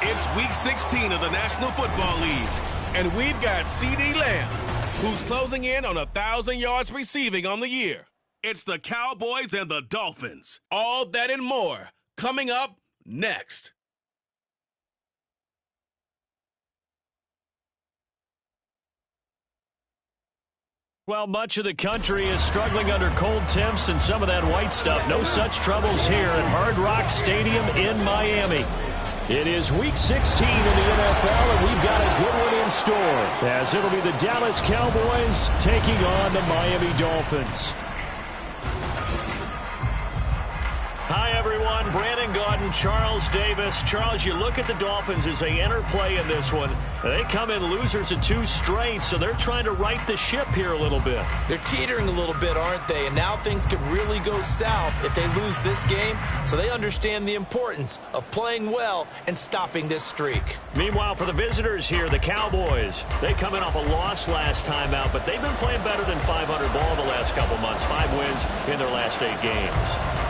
It's Week 16 of the National Football League, and we've got CeeDee Lamb, who's closing in on 1,000 yards receiving on the year. It's the Cowboys and the Dolphins. All that and more coming up next. Well, much of the country is struggling under cold temps and some of that white stuff. No such troubles here at Hard Rock Stadium in Miami. It is Week 16 in the NFL, and we've got a good one in store, as it'll be the Dallas Cowboys taking on the Miami Dolphins. Hi, everyone. Brandon Gaudin, Charles Davis. Charles, you look at the Dolphins as they enter play in this one. They come in losers of 2 straight, so they're trying to right the ship here a little bit. They're teetering a little bit, aren't they? And now things could really go south if they lose this game, so they understand the importance of playing well and stopping this streak. Meanwhile, for the visitors here, the Cowboys, they come in off a loss last time out, but they've been playing better than 500 ball the last couple months. 5 wins in their last 8 games.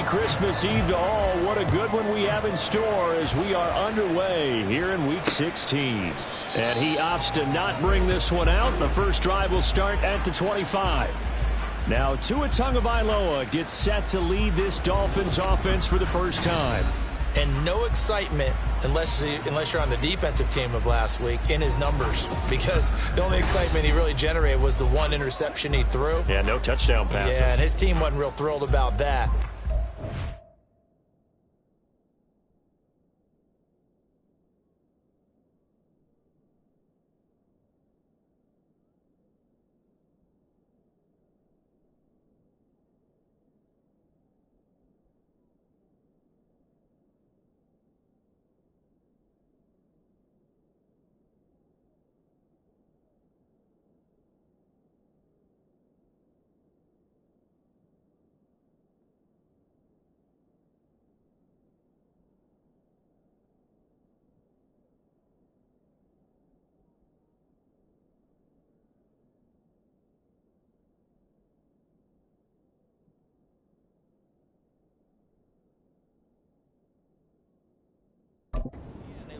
Christmas Eve to all. What a good one we have in store as we are underway here in Week 16. And he opts to not bring this one out. The first drive will start at the 25. Now Tua Tagovailoa gets set to lead this Dolphins offense for the first time. And no excitement unless you're on the defensive team of last week in his numbers, because the only excitement he really generated was the 1 interception he threw. Yeah, no touchdown passes. Yeah, and his team wasn't real thrilled about that.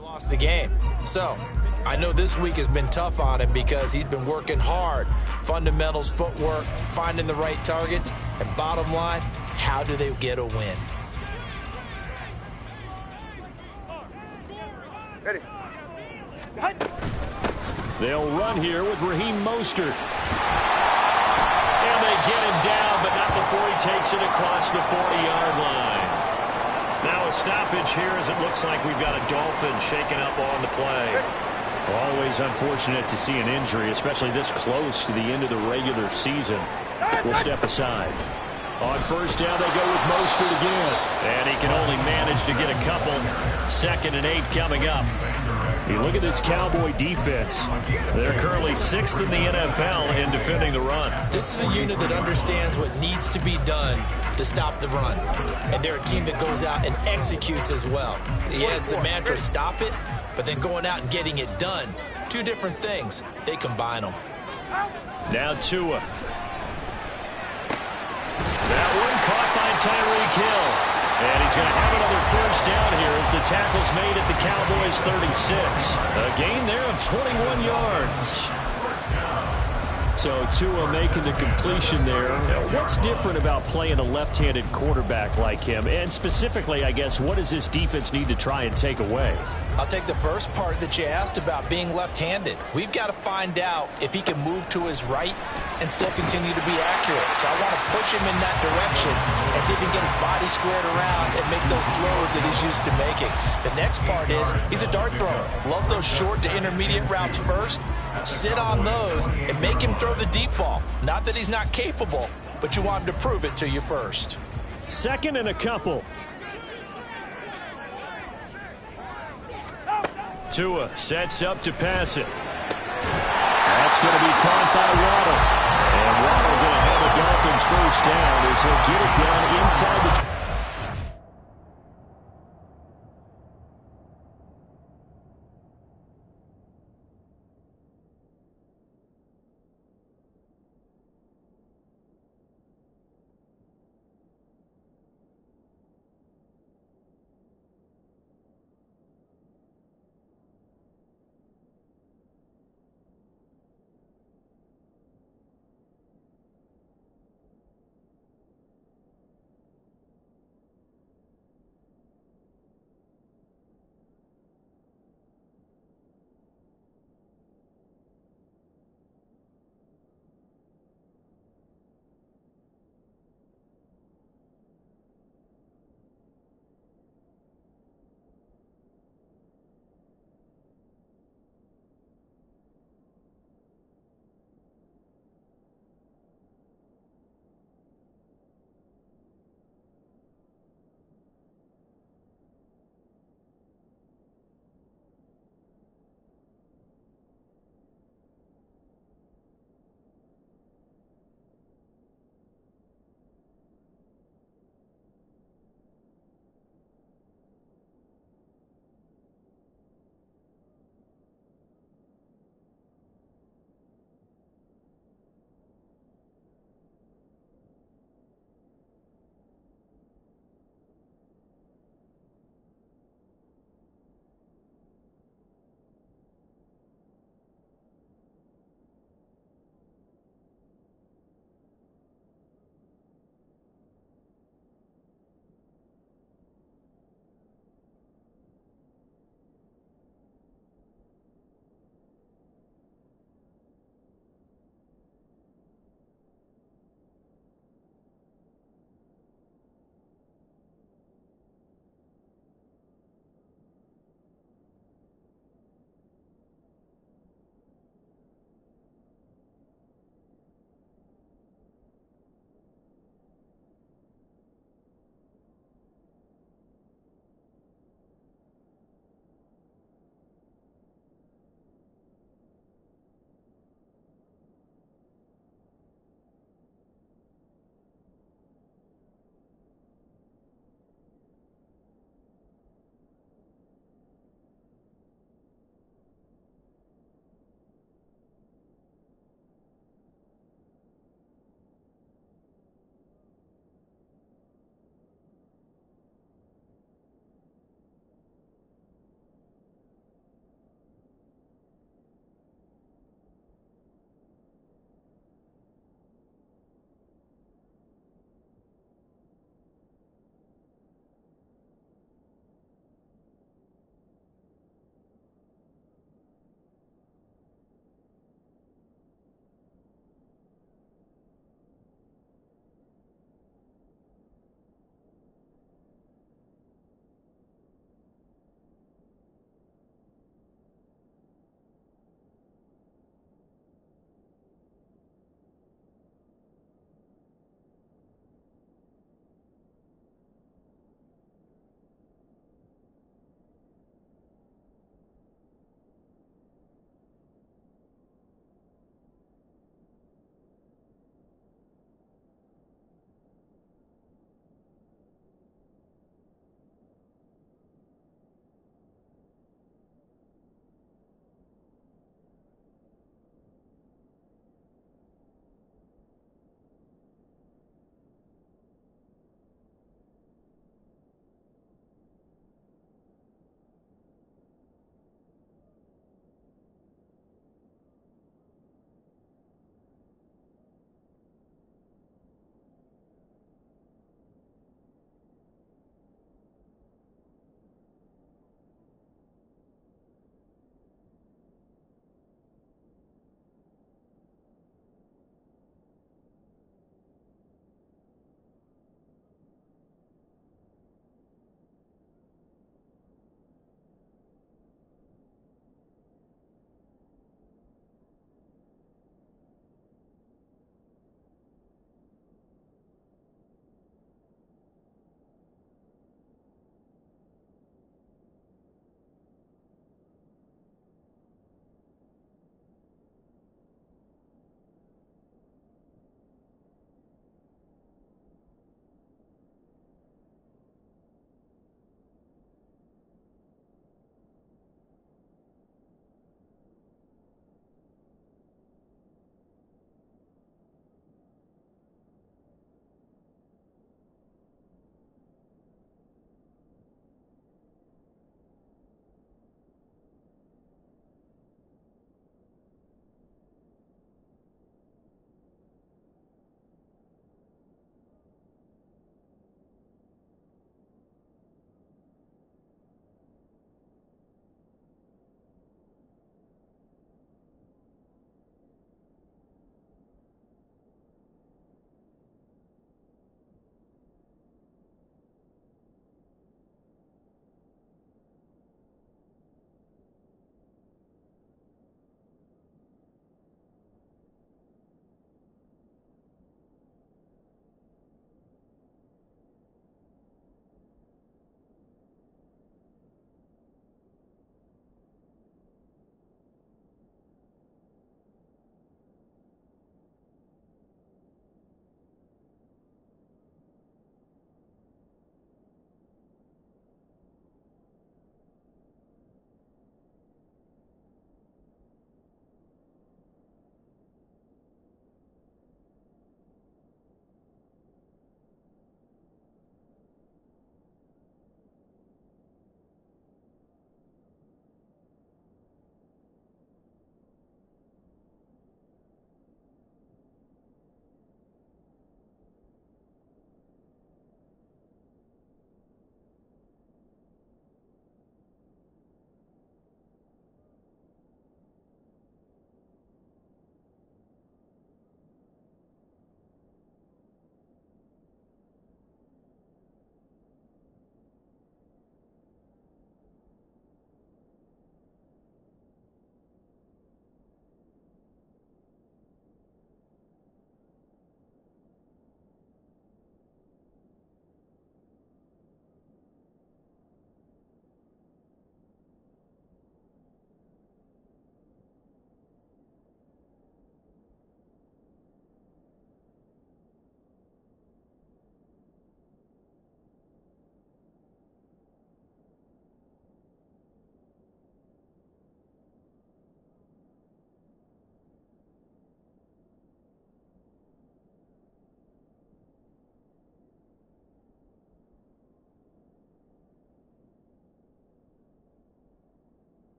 Lost the game. So I know this week has been tough on him because he's been working hard. Fundamentals, footwork, finding the right targets, and bottom line, how do they get a win? Ready. They'll run here with Raheem Mostert. And they get him down, but not before he takes it across the 40-yard line. Now a stoppage here as it looks like we've got a Dolphin shaken up on the play. Always unfortunate to see an injury, especially this close to the end of the regular season. We'll step aside. On first down, they go with Mostert again. And he can only manage to get a couple. 2nd and 8 coming up. You look at this Cowboy defense. They're currently 6th in the NFL in defending the run. This is a unit that understands what needs to be done to stop the run. And they're a team that goes out and executes as well. Yeah, it's the mantra, stop it, but then going out and getting it done. 2 different things. They combine them. Now Tua. That one caught by Tyreek Hill. And he's going to have another first down here as the tackle's made at the Cowboys' 36. A gain there of 21 yards. So Tua making the completion there. What's different about playing a left-handed quarterback like him? And specifically, I guess, what does this defense need to try and take away? I'll take the first part that you asked about being left-handed. We've got to find out if he can move to his right and still continue to be accurate. So I want to push him in that direction and see if he can get his body squared around and make those throws that he's used to making. The next part is he's a dart thrower. Loves those short to intermediate routes first. Sit on those and make him throw the deep ball. Not that he's not capable, but you want him to prove it to you first. 2nd and a couple. Tua sets up to pass it. It's going to be caught by Waddle. And Waddle going to have a Dolphins first down as he'll get it down inside the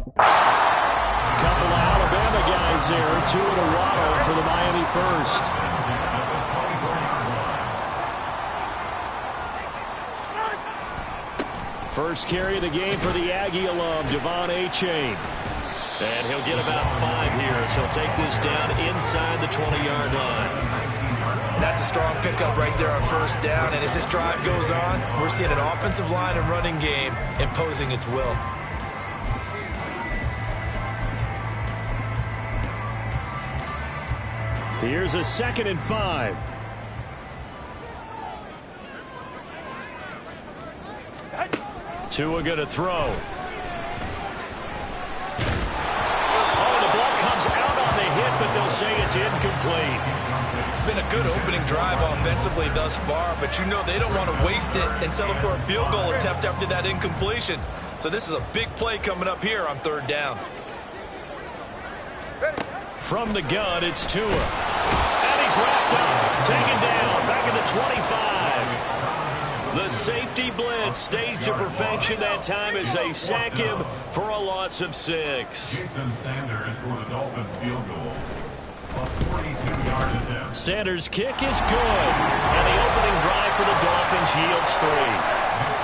Couple of Alabama guys there, 2 in a waddle for the Miami first. First carry of the game for the Aggie alum, Devon Achane. And he'll get about 5 here, so he'll take this down inside the 20-yard line. That's a strong pickup right there on first down, and as this drive goes on, we're seeing an offensive line and running game imposing its will. Here's a 2nd and 5. Tua going to throw. Oh, the ball comes out on the hit, but they'll say it's incomplete. It's been a good opening drive offensively thus far, but you know they don't want to waste it and settle for a field goal attempt after that incompletion. So this is a big play coming up here on 3rd down. From the gun, it's Tua. And he's wrapped up, taken down, back at the 25. The safety blitz staged to perfection that time as they sack him for a loss of 6. Jason Sanders for the Dolphins field goal. A 42-yard attempt. Sanders' kick is good. And the opening drive for the Dolphins yields 3.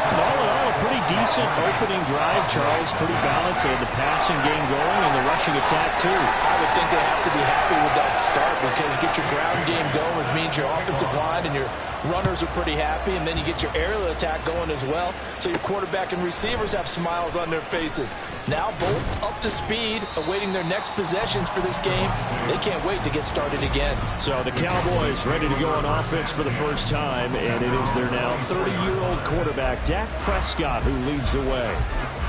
All in all, a pretty decent opening drive, Charles. Pretty balanced. They had the passing game going and the rushing attack, too. I would think they have to be happy with that start because you get your ground game going, which means your offensive line and your runners are pretty happy, and then you get your aerial attack going as well. So your quarterback and receivers have smiles on their faces. Now both up to speed, awaiting their next possessions for this game. They can't wait to get started again. So the Cowboys ready to go on offense for the first time, and it is their now 30-year-old quarterback, Dak Prescott, who leads the way.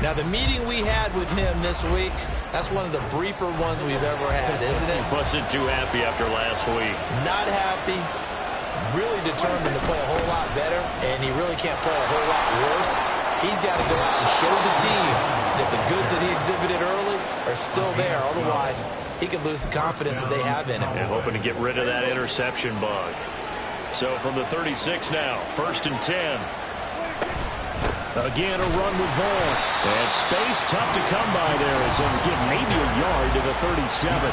Now, the meeting we had with him this week, that's one of the briefer ones we've ever had, isn't it? Wasn't too happy after last week. Not happy. Really determined to play a whole lot better, and he really can't play a whole lot worse. He's got to go out and show the team that the goods that he exhibited early are still there. Otherwise, he could lose the confidence that they have in him. And hoping to get rid of that interception bug. So from the 36 now, 1st and 10. Again, a run with Vaughn. And space tough to come by there as he'll get maybe a yard to the 37.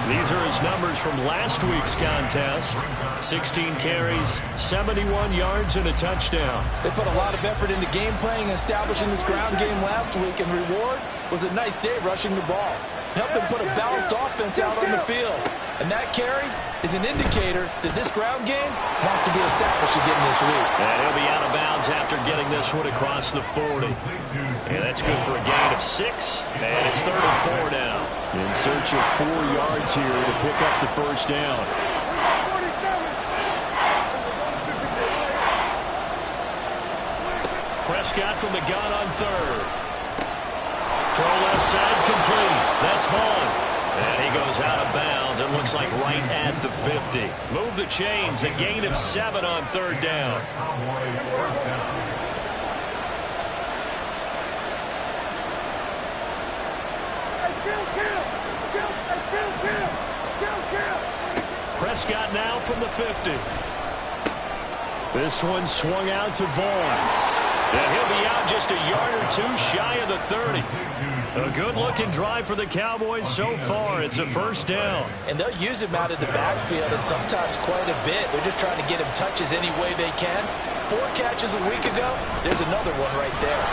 These are his numbers from last week's contest. 16 carries, 71 yards, and a touchdown. They put a lot of effort into game playing and establishing this ground game last week, and reward was a nice day rushing the ball. Helped them put a balanced offense out on the field. And that carry is an indicator that this ground game wants to be established again this week. And he'll be out of bounds after getting this one across the 40. And that's good for a gain of 6. And it's 3rd and 4 now. In search of 4 yards here to pick up the first down. Prescott from the gun on 3rd. Throw left side complete. That's Vaughn. And he goes out of bounds. It looks like right at the 50. Move the chains. A gain of 7 on 3rd down. Prescott now from the 50. This one swung out to Vaughn. And he'll be out just a yard or 2 shy of the 30. A good-looking drive for the Cowboys so far. It's a 1st down. And they'll use him out of the backfield, and sometimes quite a bit. They're just trying to get him touches any way they can. 4 catches a week ago. There's another one right there.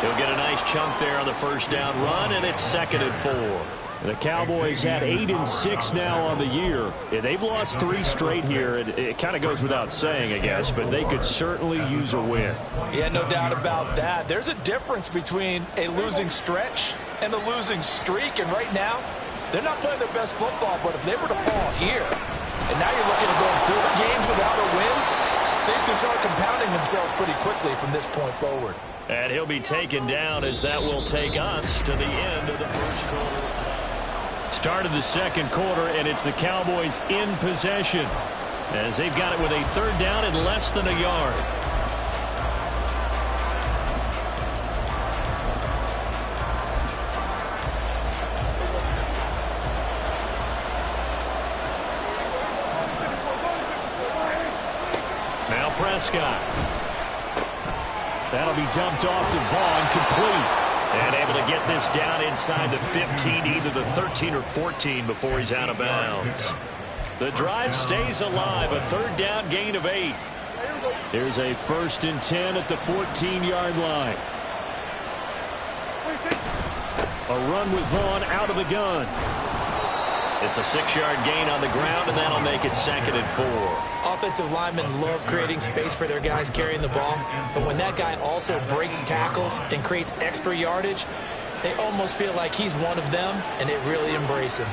He'll get a nice chunk there on the 1st down run, and it's 2nd and 4. The Cowboys had 8 and 6 now on the year. Yeah, they've lost 3 straight here. It kind of goes without saying, I guess, but they could certainly use a win. Yeah, no doubt about that. There's a difference between a losing stretch and a losing streak, and right now, they're not playing their best football, but if they were to fall here, and now you're looking at going 4 games without a win, things can start compounding themselves pretty quickly from this point forward. And he'll be taken down as that will take us to the end of the 1st quarter. Start of the 2nd quarter, and it's the Cowboys in possession as they've got it with a 3rd down and less than a yard. Now Prescott. That'll be dumped off to Vaughn, complete. And able to get this down inside the 15, either the 13 or 14 before he's out of bounds. The drive stays alive, a third down gain of 8. Here's a 1st and 10 at the 14-yard line. A run with Vaughn out of the gun. It's a 6-yard gain on the ground, and that'll make it 2nd and 4. Offensive linemen love creating space for their guys carrying the ball, but when that guy also breaks tackles and creates extra yardage, they almost feel like he's one of them, and they really embrace him.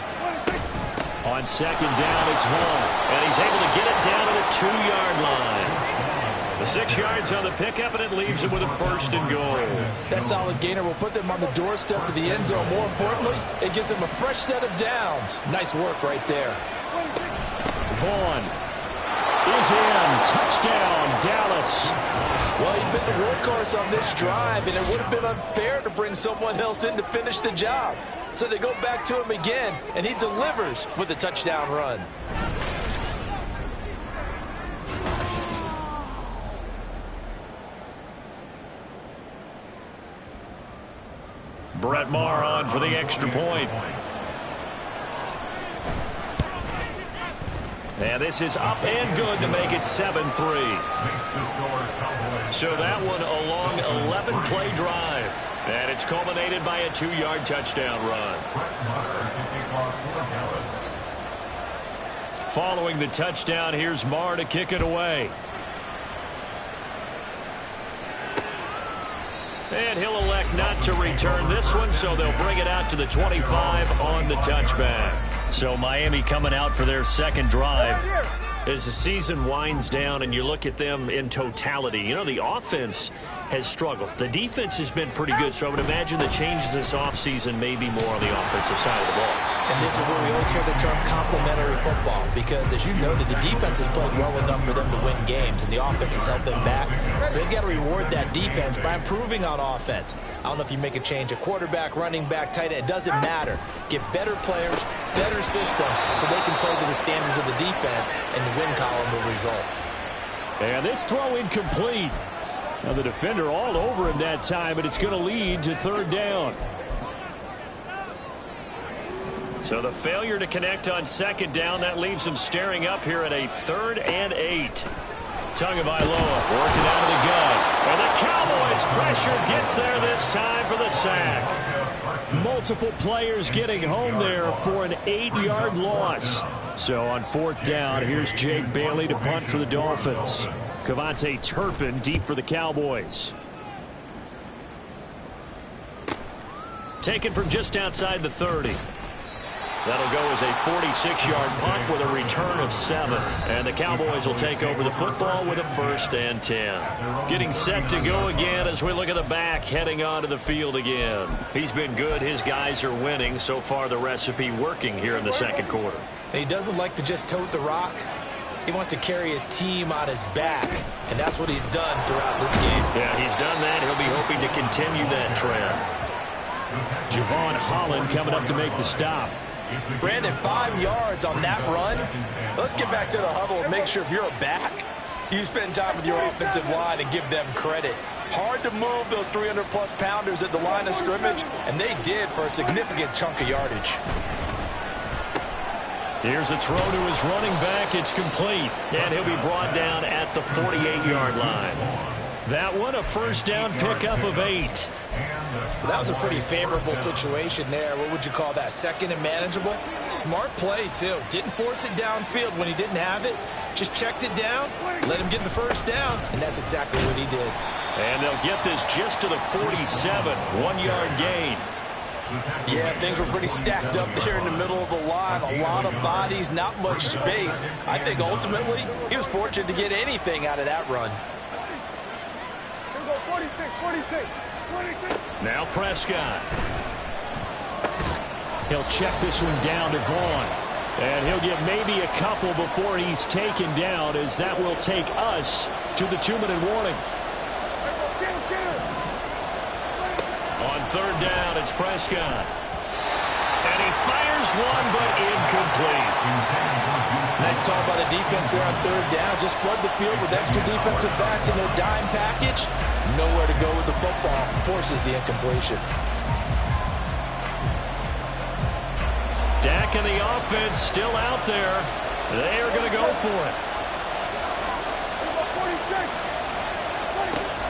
On 2nd down, it's Vaughn, and he's able to get it down to the 2-yard line. The 6 yards on the pickup, and it leaves him with a 1st and goal. That solid gainer will put them on the doorstep of the end zone. More importantly, it gives them a fresh set of downs. Nice work right there. Vaughn is in. Touchdown, Dallas. Well, he's been the workhorse on this drive, and it would have been unfair to bring someone else in to finish the job. So they go back to him again, and he delivers with a touchdown run. Brett Maher on for the extra point. And this is up and good to make it 7-3. So that one a long 11-play drive. And it's culminated by a 2-yard touchdown run. Following the touchdown, here's Maher to kick it away. And he'll elect not to return this one, so they'll bring it out to the 25 on the touchback. So Miami coming out for their 2nd drive. As the season winds down and you look at them in totality, you know, the offense has struggled. The defense has been pretty good, so I would imagine the changes this offseason may be more on the offensive side of the ball. And this is where we always hear the term complementary football, because as you noted, the defense has played well enough for them to win games, and the offense has held them back. So they've got to reward that defense by improving on offense. I don't know if you make a change at quarterback, running back, tight end. It doesn't matter. Get better players, better system, so they can play to the standards of the defense, and the win column will result. And this throw incomplete. Now the defender all over him that time, but it's going to lead to 3rd down. So the failure to connect on 2nd down, that leaves him staring up here at a 3rd and 8. Tagovailoa working out of the gun. And the Cowboys pressure gets there this time for the sack. Multiple players getting home there for an 8-yard loss. So on 4th down, here's Jake Bailey to punt for the Dolphins. Kevontae Turpin deep for the Cowboys. Taken from just outside the 30. That'll go as a 46-yard punt with a return of 7. And the Cowboys will take over the football with a 1st and 10. Getting set to go again as we look at the back heading onto the field again. He's been good. His guys are winning. So far the recipe working here in the 2nd quarter. And he doesn't like to just tote the rock. He wants to carry his team on his back. And that's what he's done throughout this game. Yeah, he's done that. He'll be hoping to continue that trend. Javon Holland coming up to make the stop. Brandon, 5 yards on that run. Let's get back to the huddle and make sure if you're a back, you spend time with your offensive line and give them credit. Hard to move those 300-plus pounders at the line of scrimmage, and they did for a significant chunk of yardage. Here's a throw to his running back. It's complete, and he'll be brought down at the 48-yard line. That one, a 1st down pickup of 8. Well, that was a pretty favorable situation there. What would you call that? 2nd and manageable? Smart play, too. Didn't force it downfield when he didn't have it. Just checked it down, let him get the 1st down, and that's exactly what he did. And they'll get this just to the 47, 1-yard gain. Yeah, things were pretty stacked up there in the middle of the line. A lot of bodies, not much space. I think ultimately he was fortunate to get anything out of that run. Here we go, 46. Now Prescott. He'll check this one down to Vaughn. And he'll get maybe a couple before he's taken down, as that will take us to the 2-minute warning. On 3rd down, it's Prescott. And he fires one, but incomplete. Nice call by the defense there on third down. Just flood the field with extra defensive backs in their dime package. Nowhere to go with the football. Forces the incompletion. Dak and the offense still out there. They are going to go for it.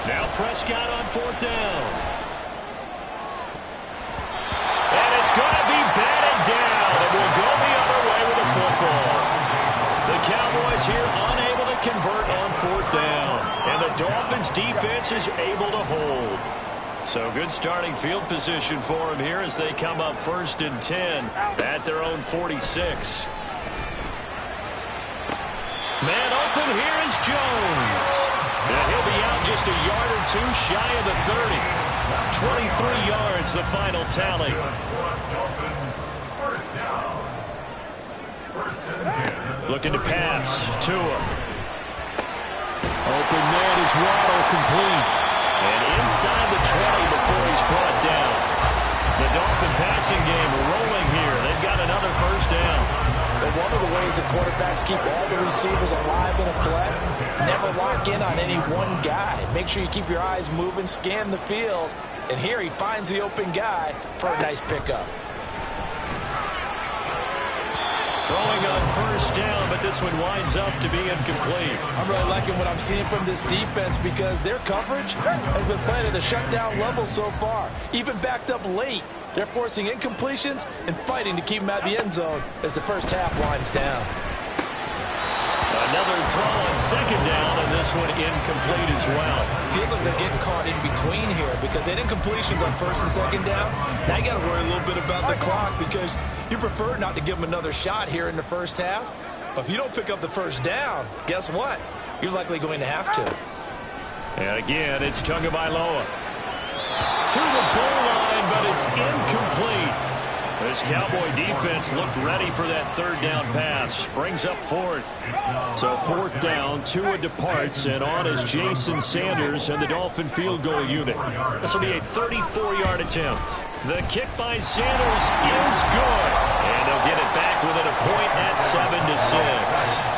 Now Prescott on fourth down. And it's going to be batted down. And we'll go the other way with the football. The Cowboys here unable to convert on fourth down. And the Dolphins defense is able to hold. So good starting field position for them here as they come up 1st and 10 at their own 46. Man open here is Jones. And he'll be out just a yard or two shy of the 30. 23 yards the final tally. Looking to pass. Tua. Open man is Waddle, complete. And inside the 20 before he's brought down. The Dolphin passing game rolling here. They've got another first down. But one of the ways that quarterbacks keep all the receivers alive in a play, never lock in on any one guy. Make sure you keep your eyes moving, scan the field. And here he finds the open guy for a nice pickup. Throwing on first down, but this one winds up to be incomplete. I'm really liking what I'm seeing from this defense because their coverage has been playing at a shutdown level so far. Even backed up late, they're forcing incompletions and fighting to keep them out of the end zone as the first half winds down. Another throw on second down, and this one incomplete as well. Feels like they're getting caught in between here because they had incompletions on first and second down. Now you got to worry a little bit about the clock because you prefer not to give them another shot here in the first half. But if you don't pick up the first down, guess what? You're likely going to have to. And again, it's Tagovailoa. To the goal line, but it's incomplete. This Cowboy defense looked ready for that third down pass. Brings up fourth. So fourth down, Tua departs, and on is Jason Sanders and the Dolphin field goal unit. This will be a 34-yard attempt. The kick by Sanders is good. And they'll get it back within a point at 7-6.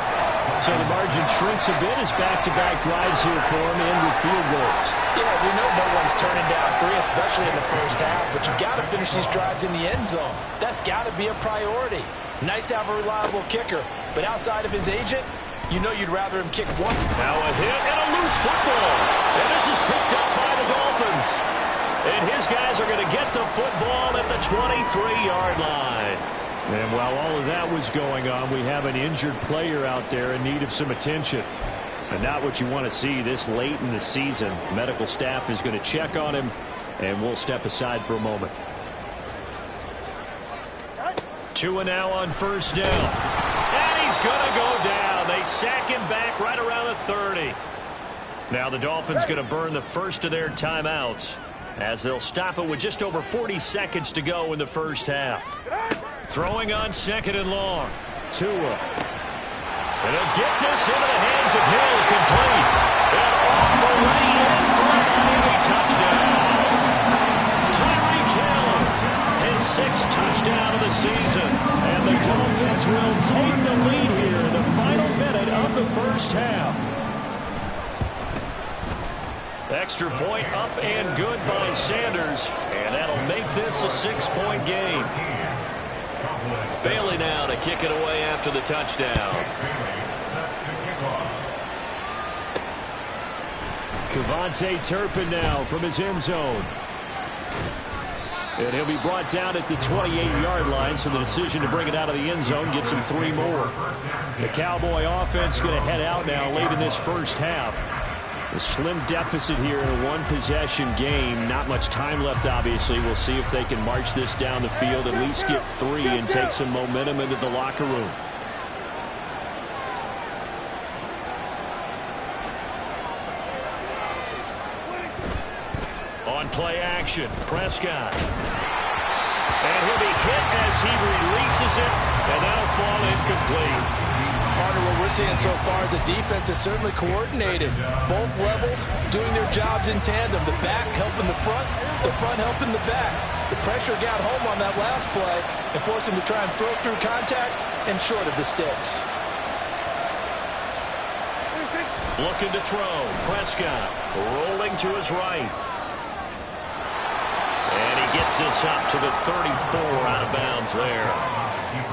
So the margin shrinks a bit as back-to-back drives here for him and with field goals. Yeah, we know no one's turning down three, especially in the first half, but you've got to finish these drives in the end zone. That's got to be a priority. Nice to have a reliable kicker, but outside of his agent, you know you'd rather him kick one. Now a hit and a loose football. And this is picked up by the Dolphins. And his guys are going to get the football at the 23-yard line. And while all of that was going on, we have an injured player out there in need of some attention. And not what you want to see this late in the season. Medical staff is going to check on him, and we'll step aside for a moment. Tua now on first down. And he's going to go down. They sack him back right around the 30. Now the Dolphins going to burn the first of their timeouts as they'll stop it with just over 40 seconds to go in the first half. Throwing on second and long. Tua. And he'll get this into the hands of Hill, complete. And all the way in for a Miami touchdown. Tyreek Hill, his 6th touchdown of the season. And the Dolphins will take the lead here in the final minute of the first half. Extra point up and good by Sanders. And that'll make this a 6-point game. Bailey now to kick it away after the touchdown. Kevontae Turpin now from his end zone. And he'll be brought down at the 28-yard line, so the decision to bring it out of the end zone gets him 3 more. The Cowboy offense going to head out now late in this first half. A slim deficit here in a one-possession game. Not much time left, obviously. We'll see if they can march this down the field, at least get 3 and take some momentum into the locker room. On play action, Prescott. And he'll be hit as he releases it, and that'll fall incomplete. Partner, what we're seeing so far is the defense is certainly coordinated. Both levels doing their jobs in tandem. The back helping the front helping the back. The pressure got home on that last play and forced him to try and throw through contact and short of the sticks. Looking to throw. Prescott rolling to his right. And he gets this up to the 34 out of bounds there.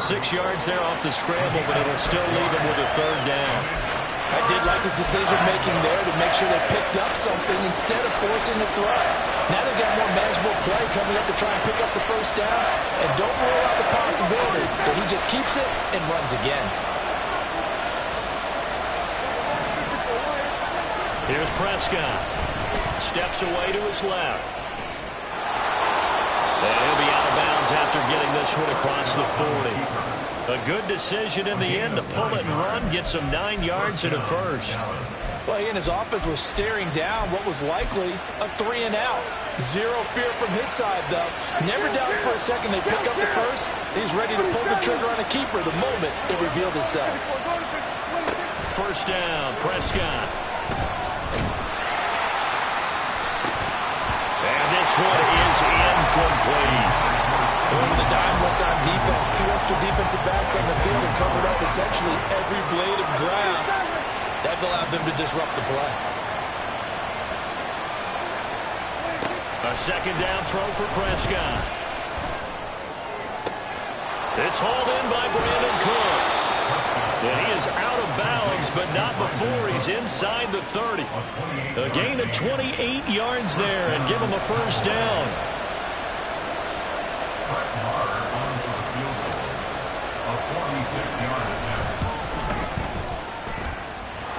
6 yards there off the scramble, but it'll still leave him with a third down. I did like his decision-making there to make sure they picked up something instead of forcing the throw. Now they've got more manageable play coming up to try and pick up the first down. And don't rule out the possibility that he just keeps it and runs again. Here's Prescott. Steps away to his left. And he'll be out of bounds after getting this one across the 40. A good decision in the end to pull it and run, get some 9 yards and a first. Well, he and his offense were staring down what was likely a 3-and-out. Zero fear from his side, though. Never doubted for a second they pick up the first. He's ready to pull the trigger on a keeper the moment it revealed itself. First down, Prescott. And this one is incomplete. Over the dime left on defense. 2 extra defensive backs on the field and covered up essentially every blade of grass. That allowed them to disrupt the play. A second down throw for Prescott. It's hauled in by Brandon Cooks. And he is out of bounds, but not before he's inside the 30. A gain of 28 yards there and give him a first down.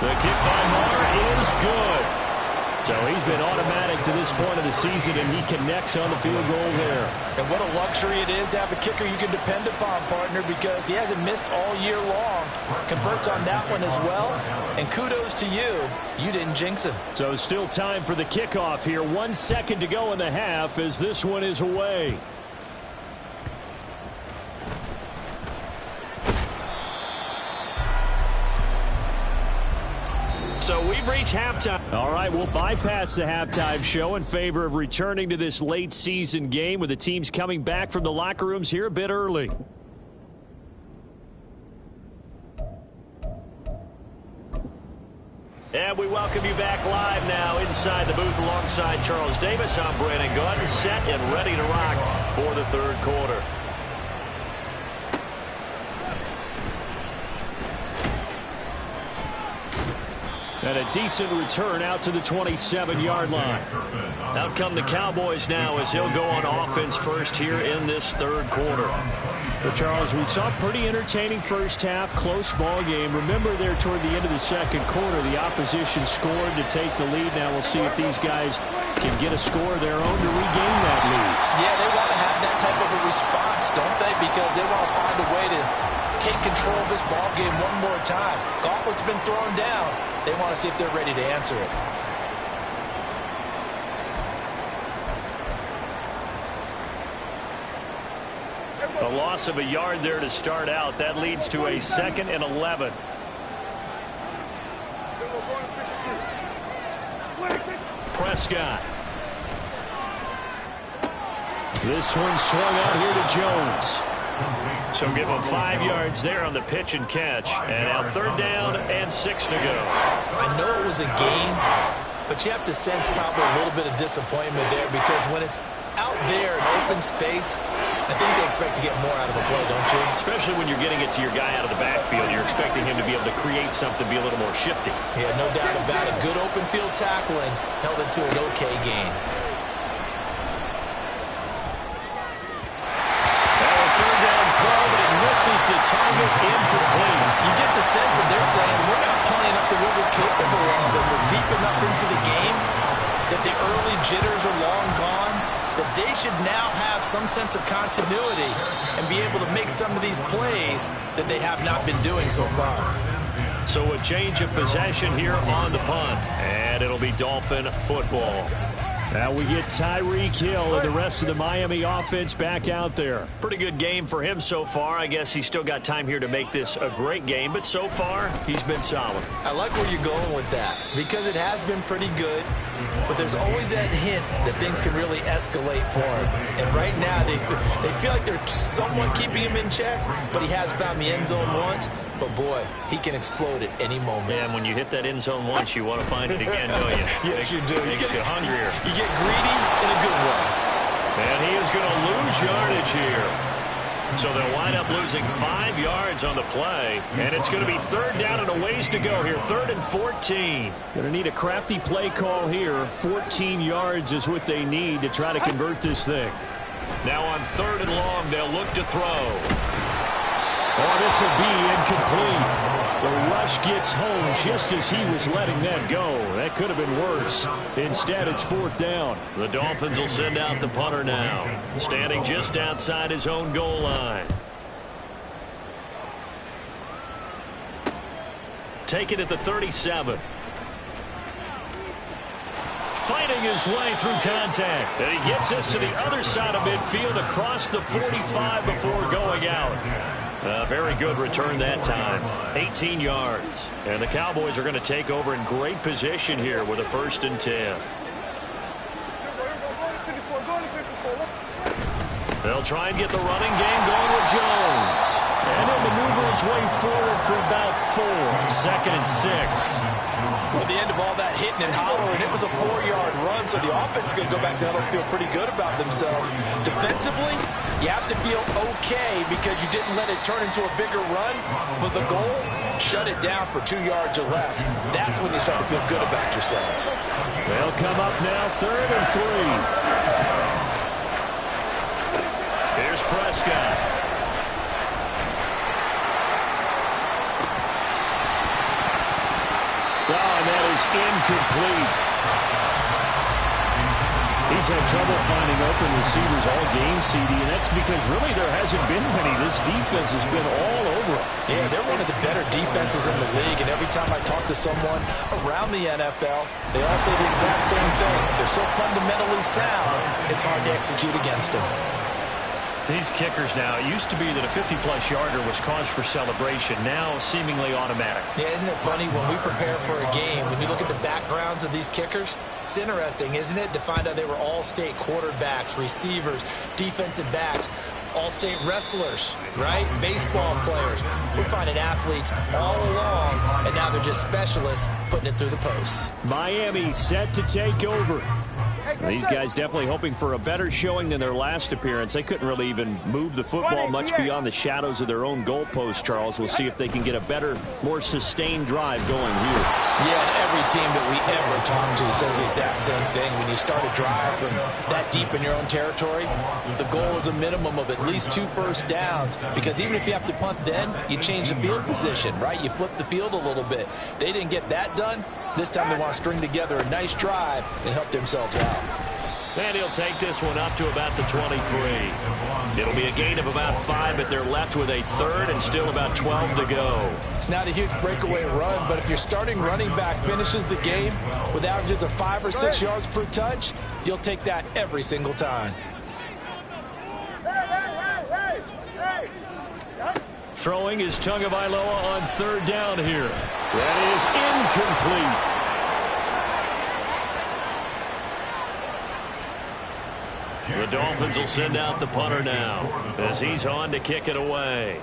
The kick by Marr is good. So he's been automatic to this point of the season, and he connects on the field goal there. And what a luxury it is to have a kicker you can depend upon, partner, because he hasn't missed all year long. Converts on that one as well. And kudos to you. You didn't jinx him. So still time for the kickoff here. 1 second to go in the half as this one is away. So we've reached halftime. All right, we'll bypass the halftime show in favor of returning to this late season game with the teams coming back from the locker rooms here a bit early. And we welcome you back live now inside the booth alongside Charles Davis. I'm Brandon Gaudin, set and ready to rock for the third quarter. And a decent return out to the 27-yard line. Out come the Cowboys now as he'll go on offense first here in this third quarter. So, Charles, we saw a pretty entertaining first half, close ball game. Remember there toward the end of the second quarter, the opposition scored to take the lead. Now we'll see if these guys can get a score of their own to regain that lead. Yeah, they want to have that type of a response, don't they? Because they want to find a way to take control of this ball game one more time. Gauntlet's been thrown down. They want to see if they're ready to answer it. A loss of a yard there to start out. That leads to a 2nd and 11. Prescott. This one swung out here to Jones. So give him 5 yards there on the pitch and catch. And now third down and 6 to go. I know it was a gain, but you have to sense probably a little bit of disappointment there because when it's out there in open space, I think they expect to get more out of a play, don't you? Especially when you're getting it to your guy out of the backfield. You're expecting him to be able to create something, be a little more shifty. Yeah, no doubt about it. Good open field tackling held it to an okay gain. Third down throw, but it misses the target, incomplete. You get the sense that they're saying we're not playing up to what we're capable of, and we're deep enough into the game that the early jitters are long gone, that they should now have some sense of continuity and be able to make some of these plays that they have not been doing so far. So a change of possession here on the punt, and it'll be Dolphin football. Now we get Tyreek Hill and the rest of the Miami offense back out there. Pretty good game for him so far. I guess he's still got time here to make this a great game, but so far he's been solid. I like where you're going with that because it has been pretty good, but there's always that hint that things can really escalate for him. And right now they feel like they're somewhat keeping him in check, but he has found the end zone once. but boy, he can explode at any moment. Yeah, and when you hit that end zone once, you want to find it again, don't you? Yes, you do. Makes you hungrier. You get greedy in a good way. And he is going to lose yardage here. So they'll wind up losing 5 yards on the play. And it's going to be 3rd down and a ways to go here. 3rd and 14. Going to need a crafty play call here. 14 yards is what they need to try to convert this thing. Now on 3rd and long, they'll look to throw. Oh, this will be incomplete. The rush gets home just as he was letting that go. That could have been worse. Instead, it's 4th down. The Dolphins will send out the punter now, standing just outside his own goal line. Take it at the 37. Fighting his way through contact. And he gets us to the other side of midfield across the 45 before going out. A very good return that time. 18 yards. And the Cowboys are going to take over in great position here with a 1st and 10. They'll try and get the running game going with Jones. And he'll maneuver his way forward for about 4. 2nd and 6. Well, at the end of all that hitting and hollering, it was a 4-yard run, so the offense is going to go back down and feel pretty good about themselves. Defensively, you have to feel okay because you didn't let it turn into a bigger run, but the goal, shut it down for 2 yards or less. That's when you start to feel good about yourselves. They'll come up now 3rd and 3. Here's Prescott. Oh, and that is incomplete. He's had trouble finding open receivers all game, CD, and that's because really there hasn't been many. This defense has been all over him. Yeah, they're one of the better defenses in the league, and every time I talk to someone around the NFL, they all say the exact same thing. They're so fundamentally sound, it's hard to execute against them. These kickers now, it used to be that a 50-plus yarder was cause for celebration. Now, seemingly automatic. Yeah, isn't it funny when we prepare for a game, when you look at the backgrounds of these kickers, it's interesting, isn't it, to find out they were all-state quarterbacks, receivers, defensive backs, all-state wrestlers, right? Baseball players. We're finding athletes all along, and now they're just specialists putting it through the posts. Miami set to take over. These guys definitely hoping for a better showing than their last appearance. They couldn't really even move the football much beyond the shadows of their own goalpost, Charles. We'll see if they can get a better, more sustained drive going here. Yeah, and every team that we ever talk to says the exact same thing. When you start a drive from that deep in your own territory, the goal is a minimum of at least 2 first downs, because even if you have to punt then, you change the field position, right? You flip the field a little bit. They didn't get that done. This time they want to string together a nice drive and help themselves out. And he'll take this one up to about the 23. It'll be a gain of about 5, but they're left with a 3rd and still about 12 to go. It's not a huge breakaway run, but if your starting running back finishes the game with averages of 5 or 6 yards per touch, you'll take that every single time. Throwing is Tagovailoa on 3rd down here. That is incomplete. The Dolphins will send out the punter now as he's on to kick it away.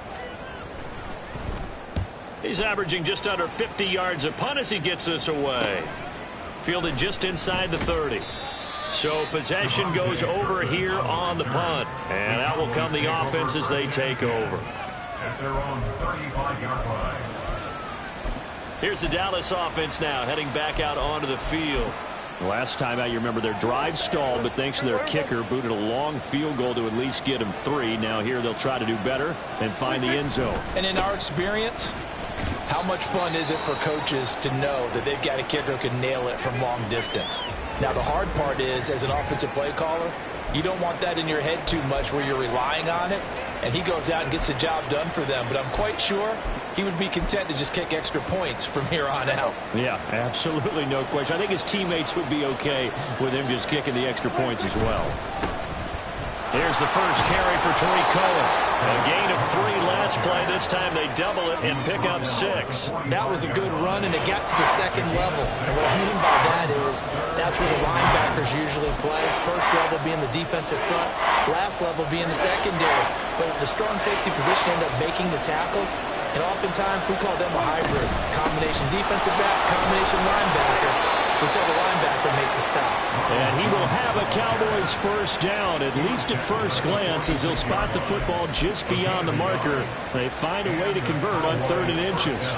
He's averaging just under 50 yards a punt as he gets this away. Fielded just inside the 30. So possession goes over here on the punt. And out will come the offense as they take over. At their own 35-yard line. Here's the Dallas offense now heading back out onto the field. Last time out, you remember their drive stalled, but thanks to their kicker, booted a long field goal to at least get them 3. Now here they'll try to do better and find the end zone. And in our experience, how much fun is it for coaches to know that they've got a kicker who can nail it from long distance? Now the hard part is, as an offensive play caller, you don't want that in your head too much where you're relying on it, and he goes out and gets the job done for them. But I'm quite sure he would be content to just kick extra points from here on out. Yeah, absolutely no question. I think his teammates would be okay with him just kicking the extra points as well. Here's the first carry for Tariq Cohen. A gain of 3 last play. This time they double it and pick up 6. That was a good run, and it got to the second level. And what I mean by that is that's where the linebackers usually play. First level being the defensive front, last level being the secondary. But the strong safety position ended up making the tackle. And oftentimes we call them a hybrid. Combination defensive back, combination linebacker. We saw the linebacker make the stop. And he will have a Cowboys first down, at least at first glance, as he'll spot the football just beyond the marker. They find a way to convert on 3rd and inches.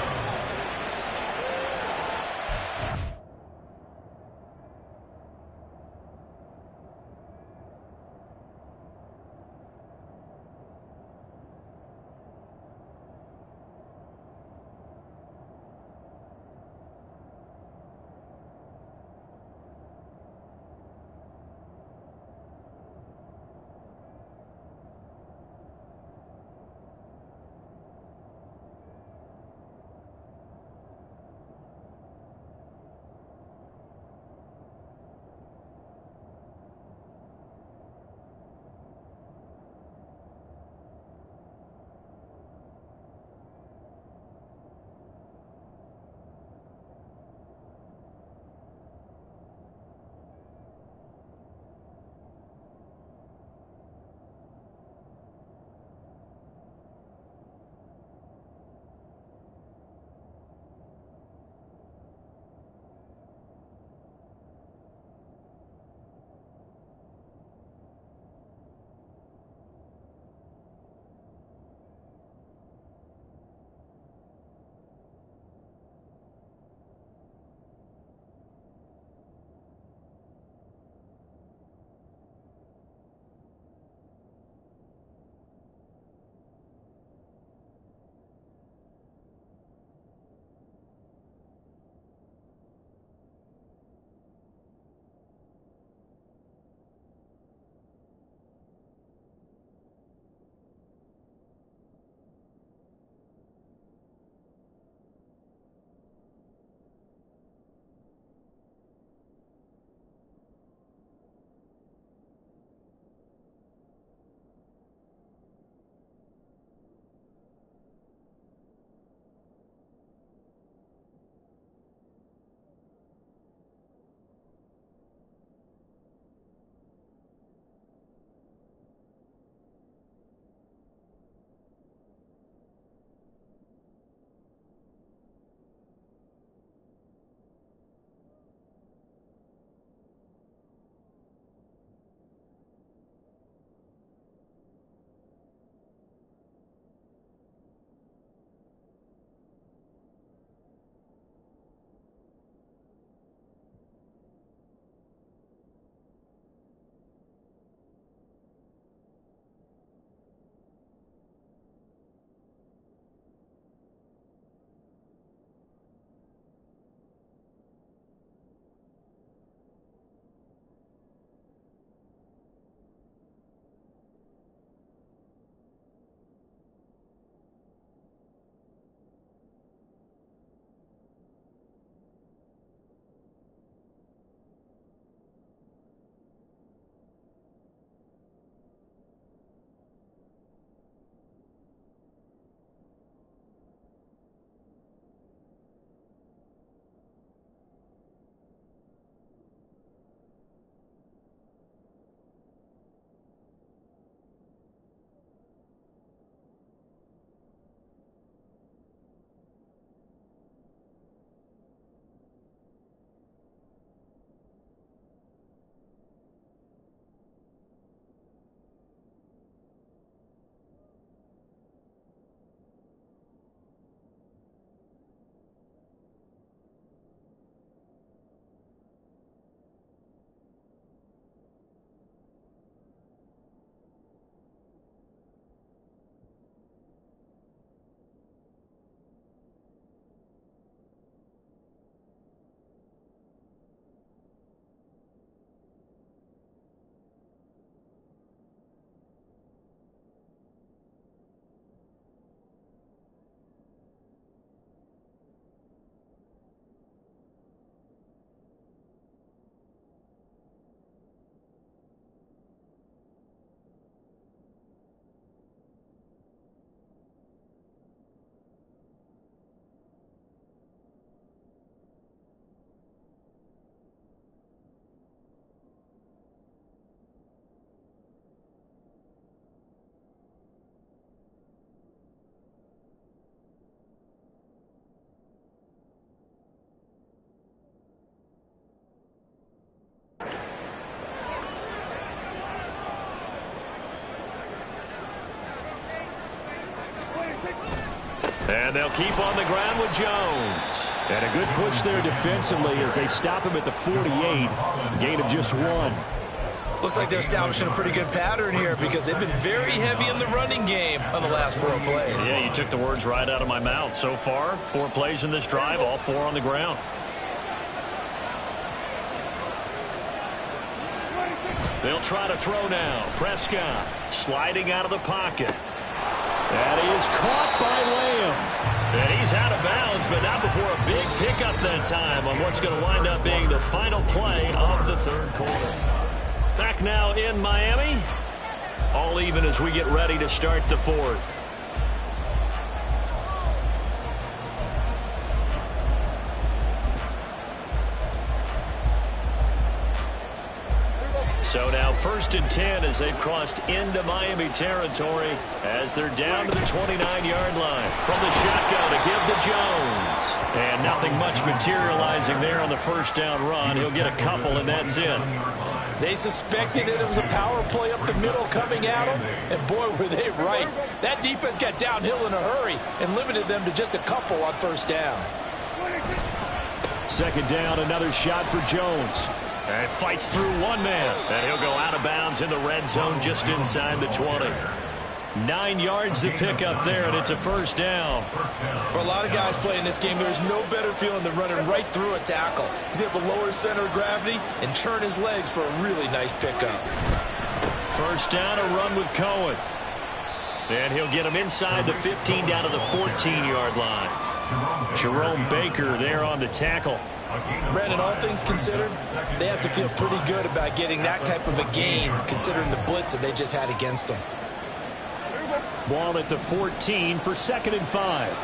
And they'll keep on the ground with Jones. And a good push there defensively as they stop him at the 48. Gain of just 1. Looks like they're establishing a pretty good pattern here because they've been very heavy in the running game on the last 4 plays. Yeah, you took the words right out of my mouth. So far, 4 plays in this drive, all 4 on the ground. They'll try to throw now. Prescott sliding out of the pocket. That is caught by Lamb. And he's out of bounds, but not before a big pickup that time on what's going to wind up being the final play of the third quarter. Back now in Miami. All even as we get ready to start the fourth. So now 1st and 10 as they've crossed into Miami territory as they're down to the 29-yard line. From the shotgun to give to Jones. And nothing much materializing there on the first down run. He'll get a couple, and that's it. They suspected it was a power play up the middle coming at them, and boy, were they right. That defense got downhill in a hurry and limited them to just a couple on first down. 2nd down, another shot for Jones. And fights through one man. And he'll go out of bounds in the red zone just inside the 20. 9 yards to pick up there, and it's a first down. For a lot of guys playing this game, there's no better feeling than running right through a tackle. He's able to lower his center of gravity and churn his legs for a really nice pickup. First down, a run with Cohen. And he'll get him inside the 15 down to the 14-yard line. Jerome Baker there on the tackle. Brandon, all things considered, they have to feel pretty good about getting that type of a gain considering the blitz that they just had against them. Ball at the 14 for 2nd and 5.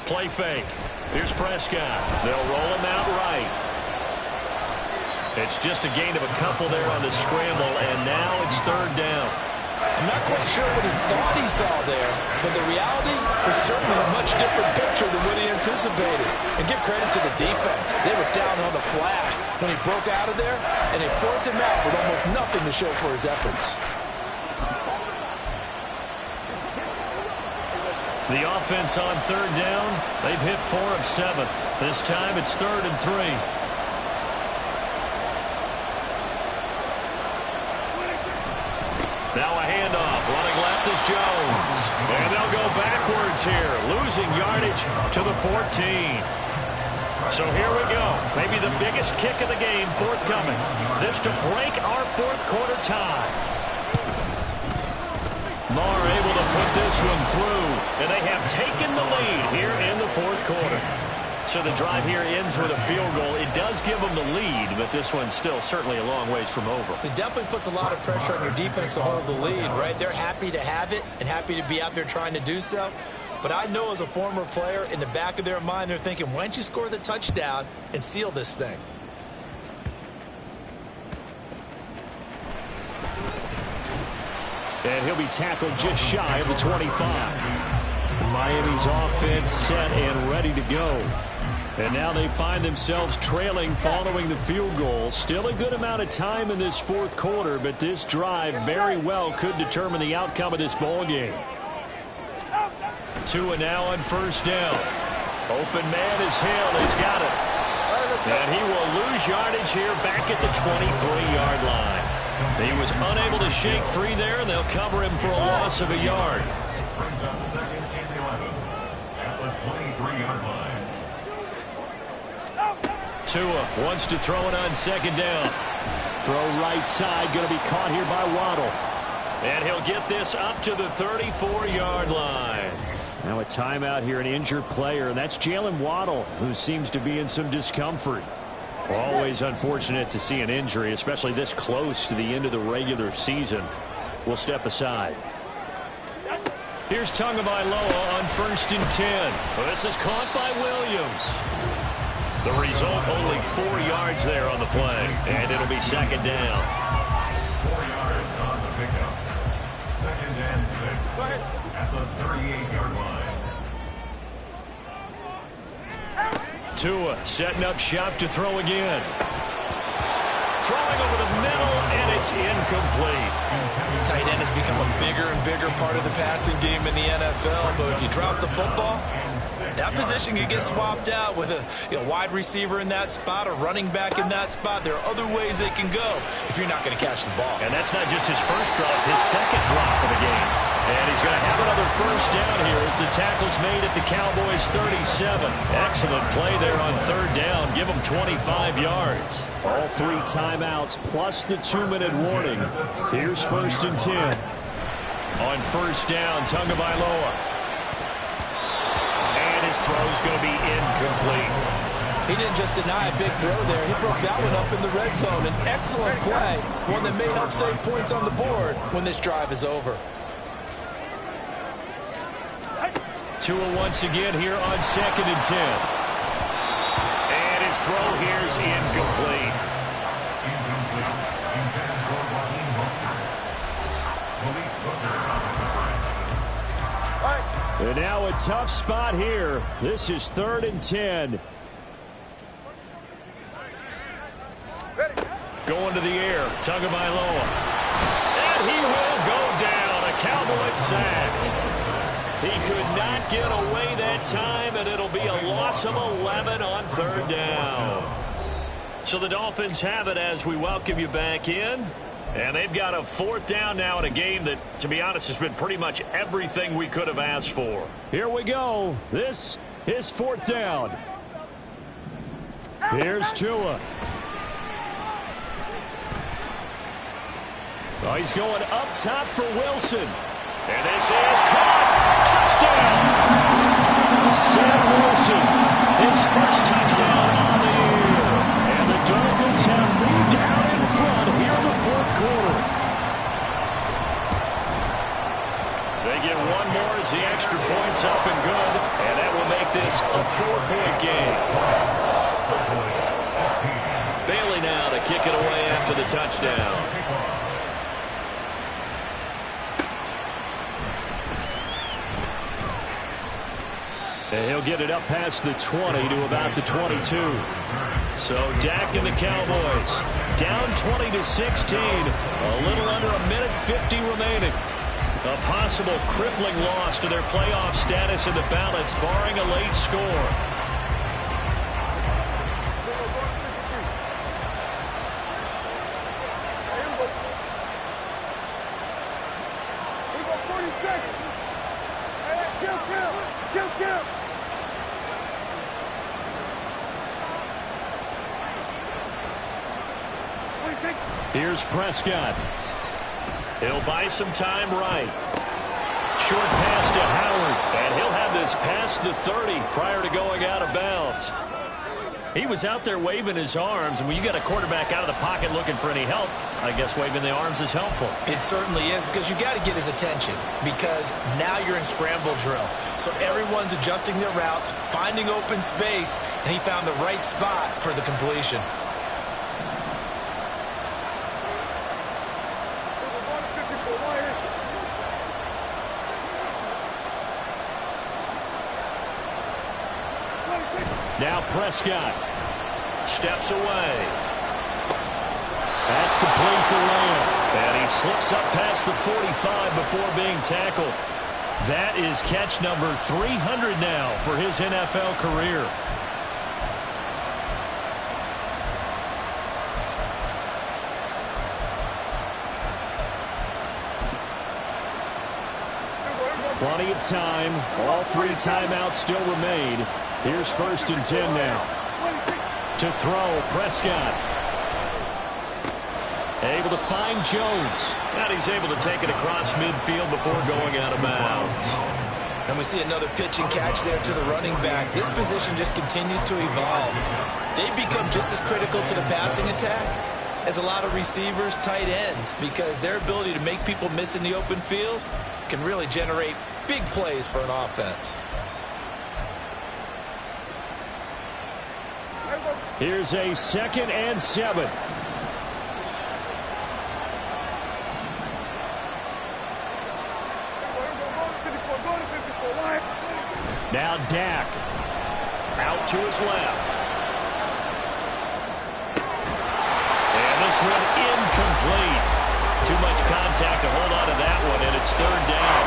Play fake. Here's Prescott. They'll roll him out right. It's just a gain of a couple there on the scramble, and now it's 3rd down. I'm not quite sure what he thought he saw there, but the reality was certainly a much different picture than what he anticipated. And give credit to the defense. They were down on the flash when he broke out of there, and they forced him out with almost nothing to show for his efforts. The offense on 3rd down, they've hit 4 of 7. This time it's 3rd and 3. Now a handoff. Running left is Jones. And they'll go backwards Dolphins here, losing yardage to the 14. So here we go. Maybe the biggest kick of the game forthcoming. This to break our fourth quarter tie. Marr able to put this one through, and they have taken the lead here in the fourth quarter. So the drive here ends with a field goal. It does give them the lead, but this one's still certainly a long ways from over. It definitely puts a lot of pressure on your defense to hold the lead, right? They're happy to have it and happy to be out there trying to do so. But I know as a former player, in the back of their mind, they're thinking, why don't you score the touchdown and seal this thing? And he'll be tackled just shy of the 25. Miami's offense set and ready to go. And now they find themselves trailing following the field goal. Still a good amount of time in this fourth quarter, but this drive very well could determine the outcome of this ball game. Tua now on first down. Open man is Hill. He's got it. And he will lose yardage here back at the 23-yard line. He was unable to shake free there, and they'll cover him for a loss of a yard. Brings up second and 11 at the 23-yard line. Tua wants to throw it on second down. Throw right side, going to be caught here by Waddle. And he'll get this up to the 34-yard line. Now a timeout here, an injured player, and that's Jalen Waddle, who seems to be in some discomfort. Always unfortunate to see an injury, especially this close to the end of the regular season. We'll step aside. Here's Tagovailoa on first and 10. Well, this is caught by Williams. The result, only 4 yards there on the play, and it'll be second down. 4 yards on the pickup. Second and 6 at the 38-yard line. Tua setting up shop to throw again. Throwing over the middle, and it's incomplete. Tight end has become a bigger and bigger part of the passing game in the NFL, but if you drop the football, that position can get swapped out with a wide receiver in that spot, a running back in that spot. There are other ways they can go if you're not going to catch the ball. And that's not just his first drop, his second drop of the game. And he's going to have another first down here as the tackle's made at the Cowboys' 37. Excellent play there on third down. Give them 25 yards. All 3 timeouts plus the 2-minute warning. Here's first and 10. On first down, Tagovailoa. And his throw's going to be incomplete. He didn't just deny a big throw there. He broke that one up in the red zone. An excellent play, one that may help save points on the board when this drive is over. Tua once again here on second and 10. And his throw here is incomplete. And now a tough spot here. This is 3rd and 10. Going to the air, Tagovailoa. And he will go down. A Cowboy sack. He could not get away that time, and it'll be a loss of 11 on third down. So the Dolphins have it as we welcome you back in. And they've got a 4th down now in a game that, to be honest, has been pretty much everything we could have asked for. Here we go. This is 4th down. Here's Tua. Oh, he's going up top for Wilson. And this is caught. Touchdown. Sam Wilson, his first touchdown on the year. And the Dolphins have moved out in front here in the 4th quarter. They get one more as the extra point's up and good. And that will make this a 4-point game. Bailey now to kick it away after the touchdown. And he'll get it up past the 20 to about the 22. So Dak and the Cowboys down 20-16. A little under a minute 50 remaining. A possible crippling loss to their playoff status in the balance, barring a late score. He got 46. Hey, kill. Kill. Here's Prescott. He'll buy some time right. Short pass to Howard, and he'll have this past the 30 prior to going out of bounds. He was out there waving his arms, and when you got a quarterback out of the pocket looking for any help, I guess waving the arms is helpful. It certainly is, because you got to get his attention, because now you're in scramble drill. So everyone's adjusting their routes, finding open space, and he found the right spot for the completion. Now Prescott steps away. That's complete to Lamb. And he slips up past the 45 before being tackled. That is catch number 300 now for his NFL career. Plenty of time. All 3 timeouts still remain. Here's 1st and 10 now. To throw, Prescott. Able to find Jones. And he's able to take it across midfield before going out of bounds. And we see another pitch and catch there to the running back. This position just continues to evolve. They become just as critical to the passing attack as a lot of receivers, tight ends, because their ability to make people miss in the open field can really generate big plays for an offense. Here's a 2nd and 7. Now Dak out to his left. And this one incomplete. Too much contact to hold on to that one, and it's 3rd down.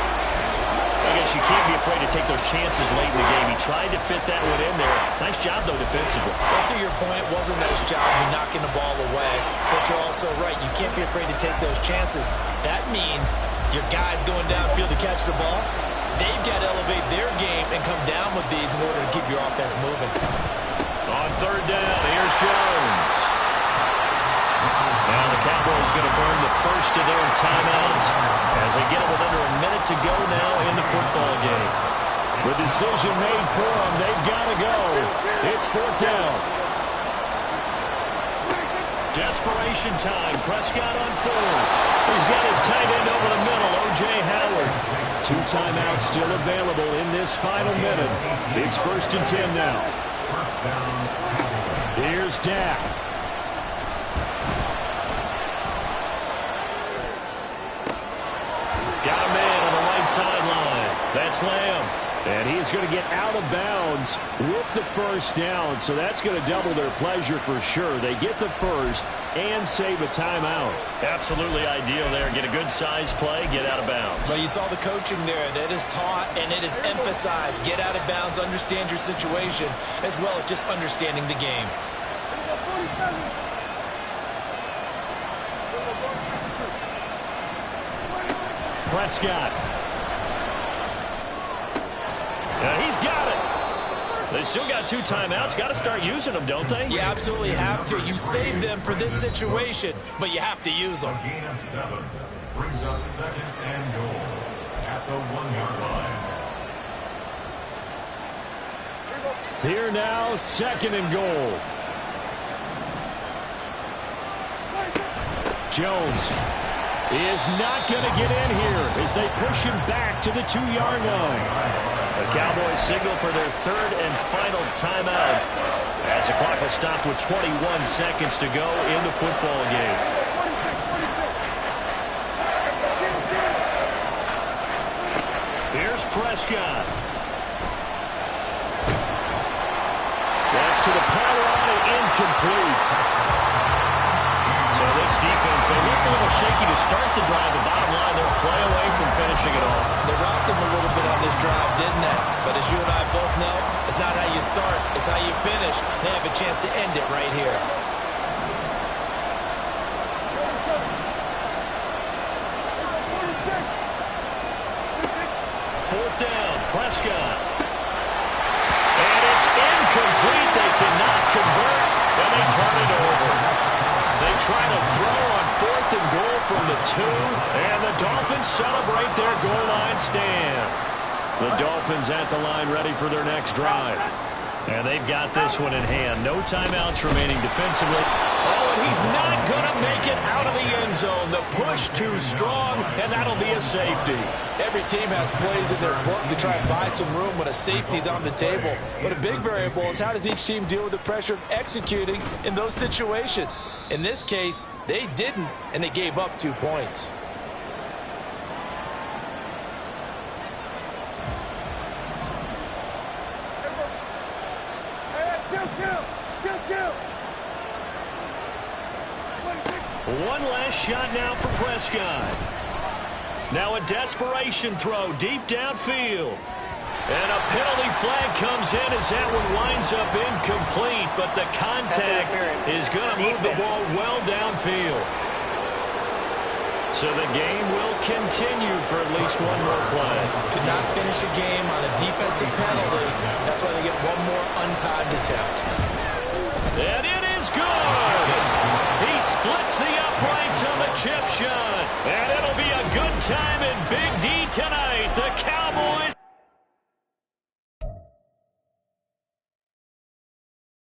I guess you can't be afraid to take those chances late in the game. He tried to fit that one in there. Nice job, though, defensively. Well, to your point, it was a nice job knocking the ball away. But you're also right. You can't be afraid to take those chances. That means your guys going downfield to catch the ball, they've got to elevate their game and come down with these in order to keep your offense moving. On 3rd down, here's Jones. Now the Cowboys going to burn the first of their timeouts as they get it with under a minute to go now in the football game. The decision made for them. They've got to go. It's 4th down. Desperation time. Prescott on 4th. He's got his tight end over the middle, O.J. Howard. 2 timeouts still available in this final minute. It's 1st and 10 now. Here's Dak. Got a man on the right sideline. That's Lamb. And he is going to get out of bounds with the 1st down. So that's going to double their pleasure for sure. They get the 1st and save a timeout. Absolutely ideal there. Get a good size play, get out of bounds. Well, you saw the coaching there. That is taught and it is emphasized. Get out of bounds, understand your situation, as well as just understanding the game. Prescott. He's got it. They still got 2 timeouts. Got to start using them, don't they? You absolutely have to. You save them for this situation, but you have to use them. A gain of 7 brings up 2nd and goal at the 1-yard line. Here now, 2nd and goal. Jones is not going to get in here as they push him back to the 2-yard line. The Cowboys signal for their 3rd and final timeout as the clock will stop with 21 seconds to go in the football game. Here's Prescott. That's to the pylon and incomplete. So this defense, they looked a little shaky to start the drive. The bottom line, they're a play away from finishing it all. They rocked them a little bit on this drive, didn't they? But as you and I both know, it's not how you start, it's how you finish. They have a chance to end it right here. Fourth down, Prescott. 2, and the Dolphins celebrate their goal line stand. The Dolphins at the line ready for their next drive. And they've got this one in hand. No timeouts remaining defensively. Oh, and he's not going to make it out of the end zone. The push too strong, and that'll be a safety. Every team has plays in their book to try and buy some room when a safety's on the table. But a big variable is how does each team deal with the pressure of executing in those situations. In this case, they didn't, and they gave up 2 points. One last shot now for Prescott. Now a desperation throw deep downfield. And a penalty flag comes in as that one winds up incomplete, but the contact is going to move the ball well downfield. So the game will continue for at least one more play. To not finish a game on a defensive penalty, that's why they get one more untimed attempt.